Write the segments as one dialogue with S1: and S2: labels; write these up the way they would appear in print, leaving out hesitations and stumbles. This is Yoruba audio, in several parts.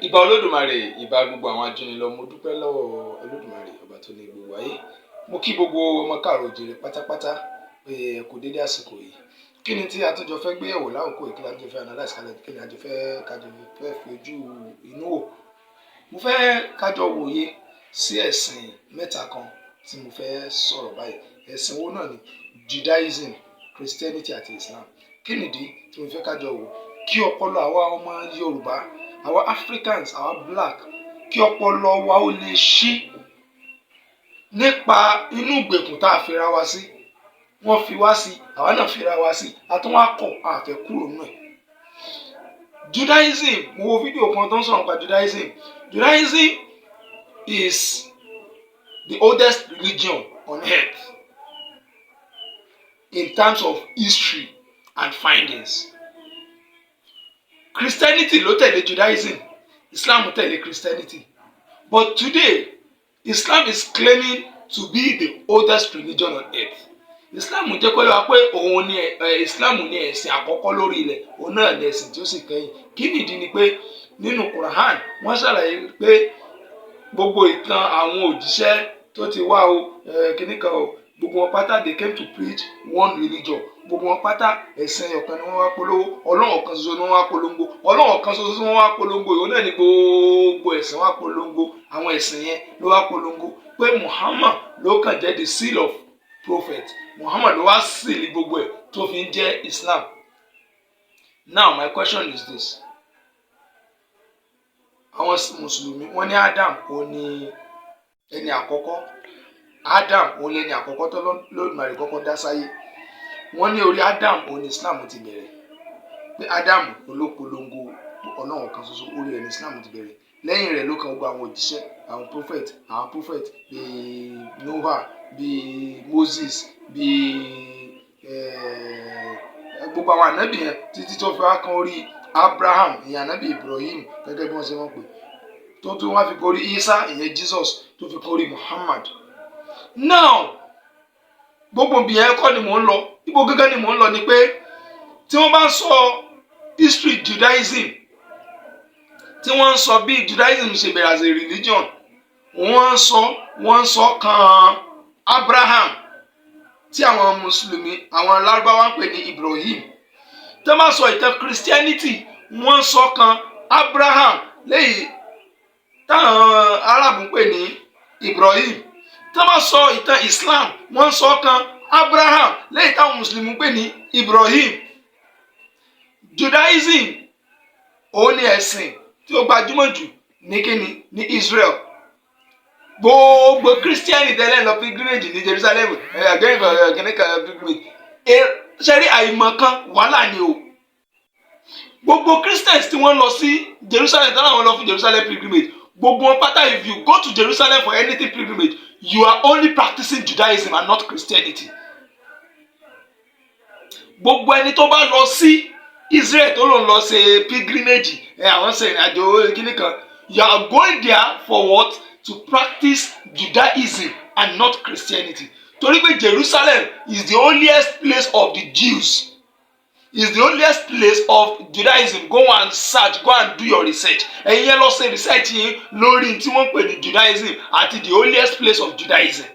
S1: Ìbà Olódùmarè, ìbà gbogbo àwọn ajínigbé lọ. Mo dúpẹ́ lọ́wọ́ Olódùmarè ọba tó ní gbogbo ayé. Mo kí gbogbo ọmọ káàrọ̀ oòjíire pátápátá pé ẹ kú dédé àsìkò yìí. Kí ni tí a tún jọ fẹ́ gbé yẹ̀wò láòkó yìí, kí la jọ fẹ́ analyse kalẹ̀, kí ni a jọ fẹ́ fi ojú inú wò. Mo fẹ́ kájọ wòye sí ẹ̀sìn mẹ́ta kan tí mo fẹ́ sọ̀rọ̀ báyìí. Ẹ̀sìn wo náà ni Judaism, Christianity àti Islam. Kí nìdí tí mo fẹ́ kájọ wò? Kí ọpọlọ àwa ọmọ Yorùbá, àwa Africans, àwa black, kí ọpọlọ wa ó lè ṣí nípa inú ìgbèkùn tá a fira wa sí. Wọ́n fi wá sí, àwa náà fira wa sí, àtúnwá kọ̀ àfẹ́ kúrò nínú ẹ̀. Judaism, mo wo fídíò kan tó ń sọ̀rọ̀ nípa Judaism. Judaism is the oldest religion on earth in terms of history and findings. Christianity ló tẹ̀lé Judaism, Islam tẹ̀lé Christianity. But today, Islam is claiming to be the oldest religion on earth. Islam jẹ́ kó yé wa pé òun ni Islam ni ẹ̀sìn àkọ́kọ́ lórí ilẹ̀, òun náà ni ẹ̀sìn tí ó sì kẹ́yìn. Kí nìdí ni pé nínú Quran wọ́n ṣàlàyé pé gbogbo ìtàn àwọn òjíṣẹ́ tó ti wá o kìnnìkan o, gbogbo wọn pátá they came to preach one religion. Gbogbo wọn pátá ẹ̀sìn ọ̀kan ni wọ́n wá polówó, Ọlọ́run kan ṣoṣo ni wọ́n wá polongo, Ọlọ́run kan ṣoṣo ni wọ́n wá polongo, ìwọ náà ni gbogbo ẹ̀sìn wá polongo, àwọn ẹ̀sìn yẹn ló wá polongo pé Muhammad ló kàn jẹ́ the seal of prophet. Muhammad ló wá seal gbogbo ẹ̀ tó fi ń jẹ́ Islam. Now my question is this. Àwọn Mùsùlùmí wọ́n ní Adam òun ni ẹni àkọ́kọ́. Adam òun lẹni àkọ́kọ́ tó Olódùmarè kọ́kọ́ dá sáyé. Wọ́n ní orí Adam òun ni Islam ti bẹ̀rẹ̀. Pé Adam olópolongo Ọlọ́run kan ṣoṣo, orí rẹ̀ ni Islam ti bẹ̀rẹ̀. Lẹ́yìn rẹ̀ ló kan gbogbo àwọn òjíṣẹ́, àwọn prophet bíi Noah, bíi Moses, bíi gbogbo àwọn ànábì yẹn títí tó fi wá kan orí Abraham, ìyẹn ànábì Ibrahim gẹ́gẹ́ bí wọ́n ṣe wọ́n pè. Tó tún wá fi kan orí Isa, ìyẹn Jesus, tó fi kan orí Muhammad. Now gbogbo ibi yẹn kọ́ ni mò ń lọ, ibo gẹ́gẹ́ ni mò ń lọ ni pé tí wọ́n bá ń sọ history Judaism, tí wọ́n ń sọ bí Judaism ṣe bẹ̀rẹ̀ as a religion, wọ́n ń sọ kan Abraham tí àwọn Mùsùlùmí, àwọn Lárúbáwá ń pè ní Ibrahim. Tí wọ́n bá sọ ìtàn Christianity, wọ́n ń sọ kan Abraham lẹ́yìn táwọn Arab ń pè ní Ibrahim. Tí wọ́n bá sọ ìtàn Islam, wọ́n ń sọ kan Abraham lẹ́yìn táwọn Mùsùlùmí ń pè ní Ibrahim. Judaism òun ni ẹ̀sìn tí ó gbajúmọ̀ jù ní kíni ní Israel. Gbogbo Christian tẹ́lẹ̀ lọ pilgrimage ní Jerusalem, pilgrimage. Ṣẹ́rí àìmọ̀kan wàhálà ni o. Gbogbo Christians tí wọ́n lọ sí Jerusalem tẹ́lẹ̀ wọ́n lọ fún Jerusalem pilgrimage. Gbogbo wọn pátá, if you go to Jerusalem for anything pilgrimage, you are only practicing Judaism and not Christianity. Gbogbo ẹni tó bá lọ sí Israel tó lòun lọ ṣe pilgrimage, àwọn ṣe ìrìnàjò kíní kan, you are going there for what? To practice Judaism and not Christianity. Torí pé Jerusalem is the holiest place of the Jews. Is the holiest place of Judaism. Go and search, go and do your research. Ẹ̀yin yẹn lọ ṣe research yín lórí tí wọ́n pè ní Judaism àti the holiest place of Judaism.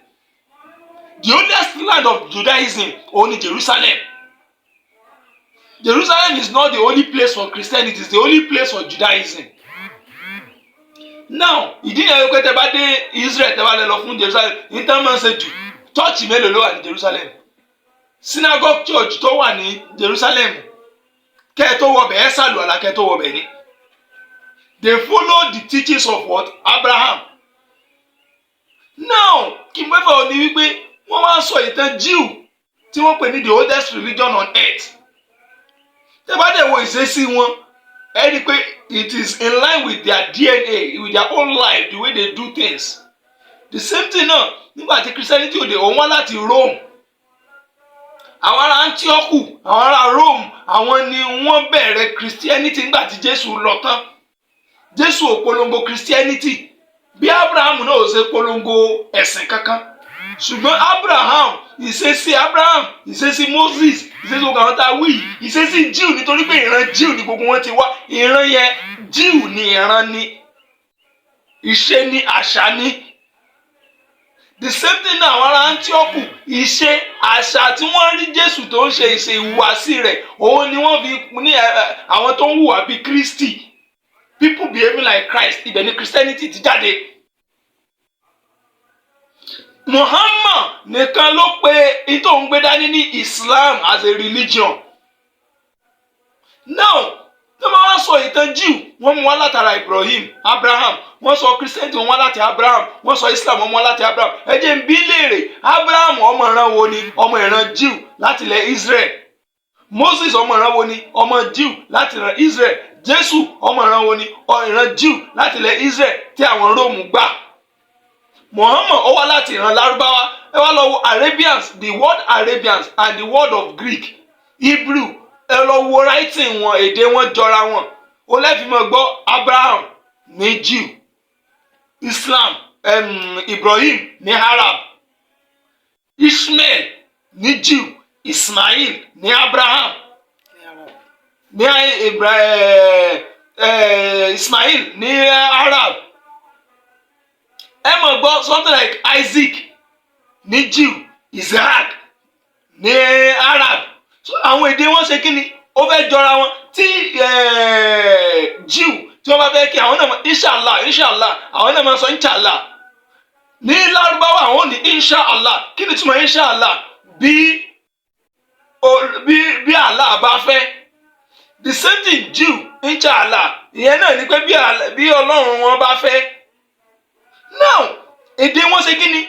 S1: The holiest land of Judaism òun ni Jerusalem. Jerusalem is not the only place for Christianity, it's the only place for Judaism. Now, ìdí yẹn pé tẹ́ bá dé Israel tẹ́ bá lè lọ fún Jerusalem, ní tán máa ń ṣe jù, church mélòó ló wà ní Jerusalem? Synagogue church tó wà ní Jerusalem, kẹ́ ẹ tó wọbẹ̀ ẹ ṣàlùwàlá kẹ́ ẹ tó wọbẹ̀ ni. They follow the teachings of what? Abraham. Now, kí n fẹ́ fẹ́ ọ ní wípé wọ́n máa ń sọ ìtàn Jew tí wọ́n pè ní the oldest religion on earth. Tẹ́ bá dẹ̀ wo ìṣesí wọn, ẹ rí i pé it is in line with their DNA, with their own life, the way they do things. The same thing náà nígbà tí Christianity òde òun wá láti Rome. Àwọn ará Antioch, àwọn ará Rome, àwọn ni wọ́n bẹ̀rẹ̀ Christianity nígbà tí Jésù lọ tán. Jésù ò polongo Christianity bí Abraham náà ò ṣe polongo ẹ̀sìn kankan. Ṣùgbọ́n Abraham, ìṣesí Moses, ìṣesí gbogbo àwọn tá a wí, ìṣesí Jew nítorí pé ìran Jew ni gbogbo wọn ti wá. Ìran yẹn Jew ni ìran ni, ìṣe ni, àṣà ni. The same thing náà àwọn ará Antioch, ìṣe àṣà tí wọ́n rí Jésù tó ń ṣe ìṣe ìhùwàsí rẹ̀, òun ni wọ́n fi ní àwọn tó ń hùwà bíi Kristi, people behaving like Christ. Ibẹ̀ ni Christianity ti jáde. Muhammad nìkan ló pe ìtò ń gbé dání ní Islam as a religion. Now tí wọ́n wá sọ ìtàn Jew, wọ́n mú wá látara Ibrahim, Abraham. Wọ́n sọ Christianity wọ́n wá láti Abraham. Wọ́n sọ Islam wọ́n mú wá láti Abraham. Ẹ jẹ́ n bi léèrè, Abraham ọmọ ìran wo ni? Ọmọ ìran Jew láti ilẹ̀ Israel. Moses ọmọ ìran wo ni? Ọmọ Jew láti ìran Israel. Jésù ọmọ ìran wo ni? Ìran Jew láti ilẹ̀ Israel tí àwọn Róòmù gbà. Muhammad ó wá láti ìran Lárúbáwá. Ẹ wá lọ wo Arabians, the word Arabians and the word of Greek, Hebrew. Ẹ lọ wo writing wọn, èdè wọn jọra wọn. Ó lẹ́fì mọ́ gbọ́ Abraham ní Jew, Islam, Ibrahim ní Arab, Ishmael ní Jew, Ismail ní Abraham, ní Ismail ní Arab. Ẹ mọ̀ gbọ́ something like Isaac ní Jew, Isaac ní Arab. So àwọn èdè wọn ṣe kí ni? Ó fẹ́ jọra wọn. Tí Jew tí wọ́n bá fẹ́ kí àwọn náà mọ̀ inshallah àwọn náà máa sọ inshallah. Ní Lárúbáwá àwọn ò ní inshallah. Kí ni túmọ̀ inshallah? Bí Allah bá fẹ́. The same thing Jew inshallah. Ìyẹn náà ni pé bí Ọlọ́run wọn bá fẹ́. Now èdè wọn ṣe kí ni?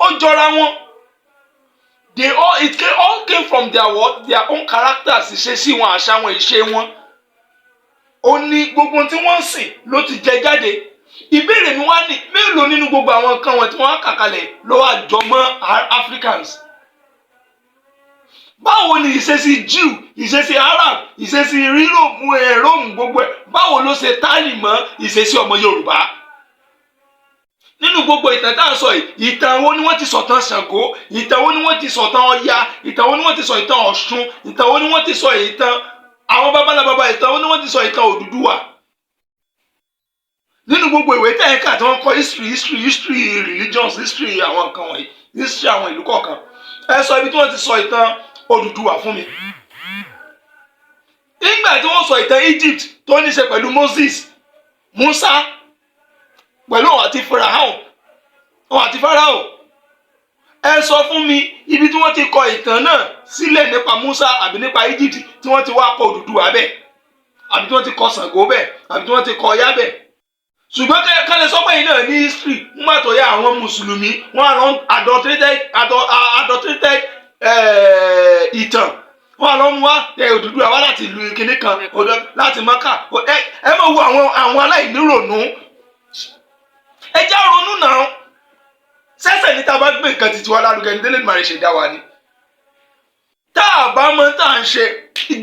S1: Ó jọra wọn. It all came from their own characters, ìṣesí wọn, àṣà wọn, ìṣe wọn. Ó ní gbogbo tí wọ́n sìn ló ti jẹ jáde. Ìbéèrè mi wá ní mélòó nínú gbogbo àwọn nǹkan wọn tí wọ́n kà kalẹ̀ ló wá jọ mọ́ Africans. Báwo ni ìṣesí Jew, ìṣesí Arab, ìṣesí Rome gbogbo ẹ̀, báwo ló ṣe tálì mọ́ ìṣesí ọmọ Yorùbá? Nínú gbogbo ìtàn tá à ń sọ yìí, ìtàn wo ni wọ́n ti sọ̀tàn Ṣàngó, ìtàn wo ni wọ́n ti sọ̀tàn Ọya, ìtàn wo ni wọ́n ti sọ ìtàn Ọ̀ṣun, ìtàn wo ni wọ́n ti sọ ìtàn àwọn babalábàbà, ìtàn wo ni wọ́n ti sọ ìtàn Odùduwà. Nínú gbogbo ìwé tẹ̀ ń kà tí wọ́n kọ history religions, history àwọn nǹkan wọ̀nyí, history àwọn ìlú kọ̀ọ̀kan, ẹ sọ ibi tí wọ́n ti sọ ìtàn Odùduwà fún mi. Nígbà tí wọ́n sọ ìtàn Egypt tó ní ṣe pẹ̀lú Moses, Musa, pẹ̀lú òun àti Fáráò, ẹ sọ fún mi ibi tí wọ́n ti kọ ìtàn náà sílẹ̀ nípa Musa àbí nípa Egypt tí wọ́n ti wá kọ Odùduwà bẹ́ẹ̀, àbí tí wọ́n ti kọ Ṣàngó bẹ́ẹ̀, àbí tí wọ́n ti kọ Ọya bẹ́ẹ̀. Ṣùgbọ́n kẹ́lẹ́ sọ pé yìí náà ní history nígbà tó yá àwọn mùsùlùmí wọ́n á lọ adulterated ìtàn, wọ́n á lọ mú wá Odùduwà wá láti ìlú kìnní kan láti Mákà. Ẹ máa wo àwọn aláìnírònú. Ẹ já ronú náà. Sẹ́sẹ̀ ní tá a bá gbé nǹkan títí wa lárugẹ ní délé ìmọ̀ àrẹ ṣe dá wa ni. Tá a bá mọ̀ tá à ń ṣe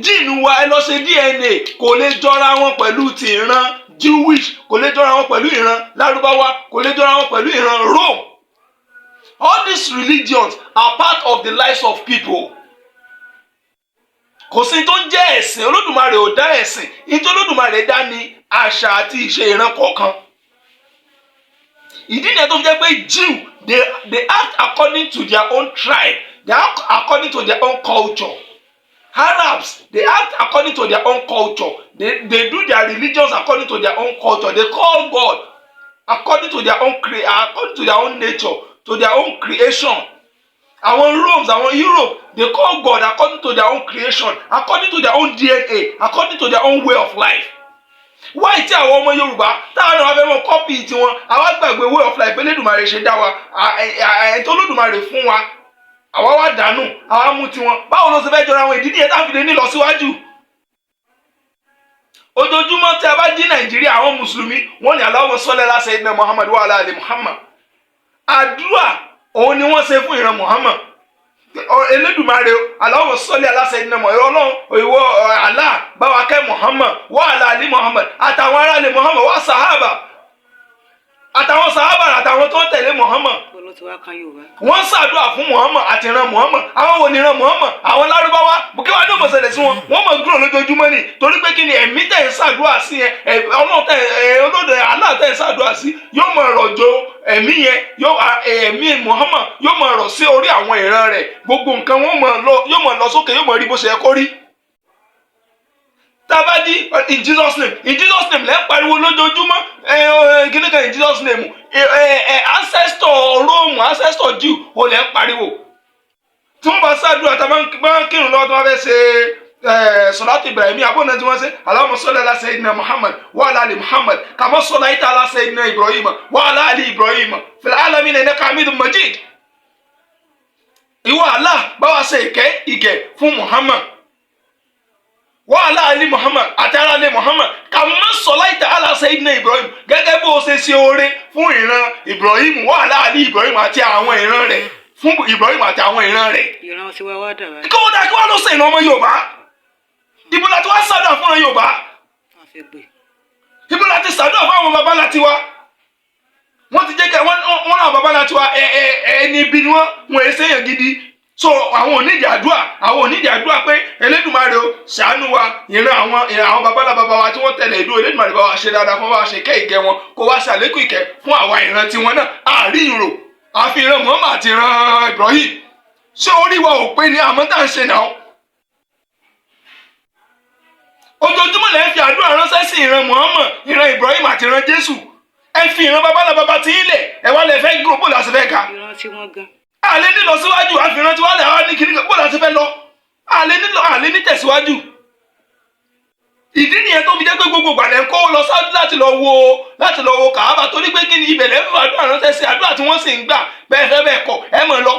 S1: jíìnù wa, ẹ lọ ṣe DNA, kò lè jọra wọn pẹ̀lú ti ìran Jewish, kò lè jọra wọn pẹ̀lú ìran Lárúbáwá, kò lè jọra wọn pẹ̀lú ìran Rome. All these religions are part of the lives of people. Kò sí tó ń jẹ́ ẹ̀sìn, Olódùmarè ò dá ẹ̀sìn, ìtọ́ Olódùmarè dá ní àṣà àti ìṣe ìran kọ̀ọ̀kan. Ìdí nìyẹn tó fi jẹ́ pé Jew they act according to their own tribe, they act according to their own culture. Arabs, they act according to their own culture, they do their religions according to their own culture, they call God according to their own nature, to their own creation. Àwọn Romans, àwọn Europe, they call God according to their own creation, according to their own DNA, according to their own way of life. Why tí àwọn ọmọ Yorùbá táwọn náà wá fẹ́ mọ kọ́pì tiwọn, àwa gbàgbé way of life Olódùmarè ṣe dá wa, ẹ̀tọ́ Olódùmarè fún wa, àwa wá dànù, àwa mú tiwọn. Báwo ló ṣe fẹ́ jọra àwọn ìdí nìyẹn tá a fi lè ní lọ síwájú? Ojoojúmọ́ tí a bá jí Nàìjíríà, àwọn Mùsùlùmí wọ́n ní Allahumma salli ala sayyidina Muhammad wa ala ali Muhammad. Àdúrà òun ni wọ́n ṣe fún ìran Muhammad. Elédùmarè Allahumma salli ala sayyidina Muhammad, Ọlọ́run ìwọ Allah bá wa kẹ́ Muhammad wa ala ali Muhammad àtàwọn ará ilé Muhammad wa sahaba. àtàwọn sàhábà àtàwọn tó ń tẹ̀lé Muhammad. Wọ́n ṣàdúrà fún Muhammad àti ìran Muhammad. Àwọn wo ni ìran Muhammad? Àwọn Lárúbáwá. Bùkẹ́ wá ní òmò ṣẹlẹ̀ sí wọn. Wọ́n mọ̀ gúrò lójoojúmọ́ ni. Torí pé kí ni ẹ̀mí tẹ̀ ń ṣàdúrà sí yẹn, olódò Allah tẹ̀ ń ṣàdúrà sí yóò mọ̀ rọ̀jò ẹ̀mí yẹn, ẹ̀mí Muhammad yóò mọ̀ rọ̀ sí orí àwọn ìran rẹ̀. Gbogbo nǹkan yóò mọ̀ lọ sókè, yóò mọ̀ rí bó ṣe yẹ kó rí. Tabadi in Jesus name lẹ́ pariwo lójoojúmọ́ kíníkan in Jesus name ancestor Rome ancestor Jew ò lẹ́ pariwo tí wọ́n bá ṣàdúrà tá a bá ń kírun lọ́wọ́ tí wọ́n fẹ́ ṣe sọ̀láàtì Ibrahimi àbọ̀nà tí wọ́n ṣe Allahumma salli ala sayyidina Muhammad wa ala ali Muhammad kama sallaita ala sayyidina Ibrahim wa ala ali Ibrahim fil alamina innaka hamidun majid. Ìwọ Allah bá wa ṣe ìkẹ́ fún Muhammad wa ala ali Muhammad àti ara ali Muhammad kama sallaita ala sayyidina Ibrahim gẹ́gẹ́ bó ṣe ṣe oore fún ìran Ibrahim wa ala ali Ibrahim àti àwọn ìran rẹ̀ fún Ibrahim àti àwọn ìran rẹ̀.
S2: Ìran tí wá wá dà wá.
S1: Kí wọ́n lọ sẹ́yìn ọmọ Yorùbá ibo la ti wá ṣàdúrà fún Yorùbá ibo la ti ṣàdúrà fún àwọn baba láti wá wọ́n ti jẹ́ kẹ́ wọ́n náà baba láti wá ẹni ibi ni wọ́n èsè yẹn gidi. So àwọn onídìí àdúrà pé Elédùmarè o ṣàánú wa ìran àwọn babalábàbà wa tí wọ́n tẹ̀lé ìlú Elédùmarè bá wa ṣe dáadáa fún wa ṣe kẹ́ ìgẹ́ wọn kó wá ṣàlékún ìkẹ́ fún àwa ìran tiwọn náà àárín ìrò àfi ìran Muhammad àti ìran Ibrahim. Ṣé orí wa ò pé ní àmọ́ tá à ń ṣe náà? Ojoojúmọ́ lẹ́ fi àdúrà ránṣẹ́ sí ìran Muhammad ìran Ibrahim àti ìran Jésù. Ẹ fi ìran babalábàbà tí ilẹ̀ ẹ wá lẹ fẹ́ gbòòbò láti fẹ́ ga.
S2: Ìran tí wọ́n gan.
S1: Àlè ní lọ síwájú àfihàn tí wọ́n lè wá ní kiri bó láti fẹ́ lọ. Àlè ní tẹ̀síwájú. Ìdí nìyẹn tó fi jẹ́ pé gbogbo ìgbàlẹ̀ ń kó lọ sáájú láti lọ wo Kàábà torí pé kí ni ibẹ̀ lẹ́fún àdúrà ránṣẹ́ sí àdúrà tí wọ́n sì ń gbà bẹ́ẹ̀ fẹ́ bẹ́ẹ̀ kọ̀ ẹ mọ̀ lọ.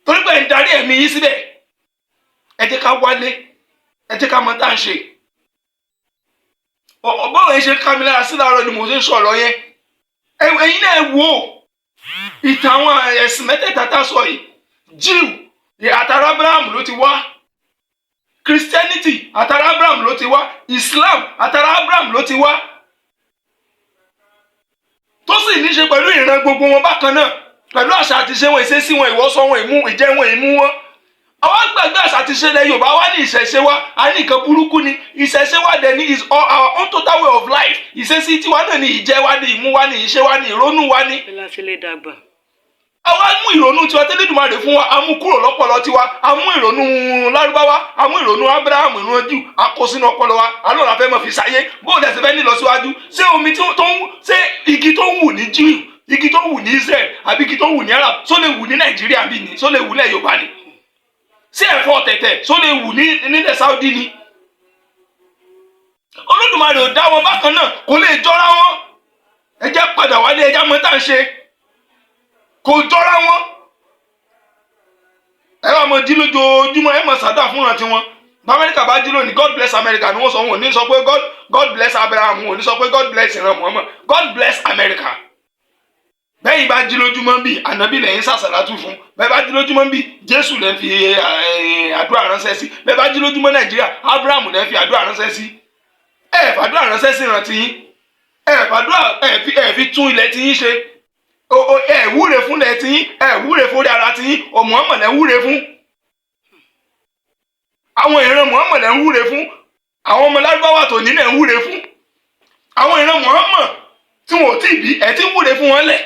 S1: Torí pé ń darí ẹ̀mí yín síbẹ̀. Ẹ jẹ́ ká wálé, ẹ jẹ́ ká mọ tá à ń ṣe. Bọ́ọ̀rọ̀ yẹn ṣe ká mi lára sí láàárọ̀ ni mo ṣe ń sọ̀rọ̀ yẹn. Ẹ̀yin náà wò ó. Ìtàn àwọn ẹ̀sìn mẹ́tẹ̀ẹ̀ta tá a sọ yìí Jew àtàrà Abraham ló ti wá Christianity àtàrà Abraham ló ti wá Islam àtàrà Abraham ló ti wá tó sì ní ṣe pẹ̀lú ìran gbogbo wọn bákan náà pẹ̀lú àṣà àti ṣe wọn ìṣesí wọn ìwọṣọ wọn ìjẹ wọn ìmú wọn. Àwọn àgbàgbé àṣà àti ṣe ilẹ̀ Yorùbá wá ní ìṣẹ̀ṣe wa a ní nǹkan burúkú ni ìṣẹ̀ṣe wa dẹ̀ ní is our own total way of life ìṣesí tiwa náà ní ìjẹ wa ní ìmú wa ní ìṣe wa ní ìrónú wa ní. Àwa mú ìrònú tiwa tẹ́lẹ̀dùmarè fún wa a mú kúrò lọ́pọlọ tiwa a mú ìrònú Lárúbáwá a mú ìrònú Abraham ìrònú Júù a kó sínú ọpọlọ wa alóòrùn afẹ́ mọ̀ fi ṣayé bó dẹ̀ ṣe fẹ́ ní lọ síwájú ṣé omi ṣé igi tó ń wù ní Júù igi tó ń wù ní Israel àbí igi tó ń wù ní Arab só lè wù ní Nàìjíríà bí ni só lè wù ní Yorùbá ni ṣé ẹ̀fọ́ tẹ̀tẹ̀ só lè wù nílẹ̀ Saudi ni. Olódùmarè ò dá wọn bákan náà kò lè jọra wọn ẹ jẹ́ padà wálé ẹ jẹ́ mọ̀ tá à ń ṣe kò jọra wọn. Ẹ wá mọ jí lójoojúmọ́ ẹ mọ̀ sàdá fúnra tiwọn b'Amẹ́ríkà bá jí lónìí God bless America ni wọ́n sọ wọn ò ní sọ pé God bless Abraham wọn ò ní sọ pé God bless ìran Muhammad God bless America. Bẹ́ẹ̀ bá jí lójúmọ́ bí ànábì lẹ́yìn sàṣàlátù fún bẹ́ẹ̀ bá jí lójúmọ́ bí Jésù lẹ́ fi àdúrà ránṣẹ́ sí bẹ́ẹ̀ bá jí lójúmọ́ Nàìjíríà Abraham lẹ́ fi àdúrà ránṣẹ́ sí ẹ fàdúrà ránṣẹ́ sí ìrántí yín ẹ fi tún ilẹ̀ tí yín ṣe ẹ wúre fún ilẹ̀ tí yín ẹ wúre fún orí ara tí yín Muhammad lẹ́ wúre fún àwọn ìran Muhammad lẹ́ wúre fún àwọn ọmọ Lárúbáwá tó nílẹ̀ ń wúre fún àwọn ìran Muhammad tí wọn ò tí ì bí ẹ ti wúre fún wọn lẹ̀.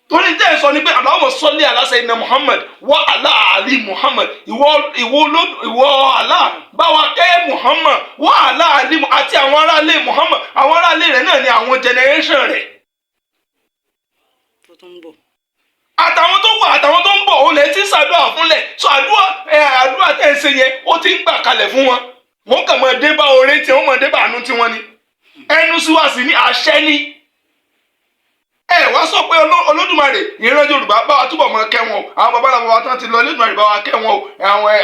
S1: Torí tẹ́ ẹ sọ ni pé Allahumma salli ala sayyidina Muhammad wa ala ali Muhammad ìwọ Allah bá wa kẹ́ Muhammad wa ala ali àti àwọn aráalé Muhammad àwọn aráalé rẹ̀ náà ni àwọn generation rẹ̀. Àtàwọn tó wà àtàwọn tó ń bọ̀ òun lè ti ṣàdúrà fúnlẹ̀ so àdúrà tẹ́ ẹ ṣe yẹn ó ti ń gbà kalẹ̀ fún wọn. Wọ́n kàn máa dé bá oore tí wọ́n máa dé bá àánú tí wọ́n ní. Ẹnu sí wá sí ní àṣẹ ní. Ẹ wá sọ pé Olódùmarè ìran Yorùbá bá wa túbọ̀ mọ kẹ́ wọn o àwọn babaláwo wa tán ti lọ Olódùmarè bá wa kẹ́ wọn o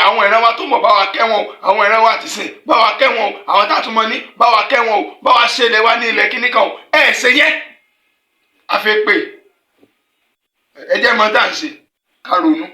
S1: àwọn ìran wa tó mọ̀ bá wa kẹ́ wọn o àwọn ìran wa ti sìn bá wa kẹ́ wọn o àwọn tá a tún mọ ní bá wa kẹ́ wọn o bá wa ṣe ilẹ̀ wa ní ilẹ̀ kíní kan o ẹ ṣe yẹn àfẹ́ pé ẹ jẹ́ mọ́ tá à ń ṣe ká ronú.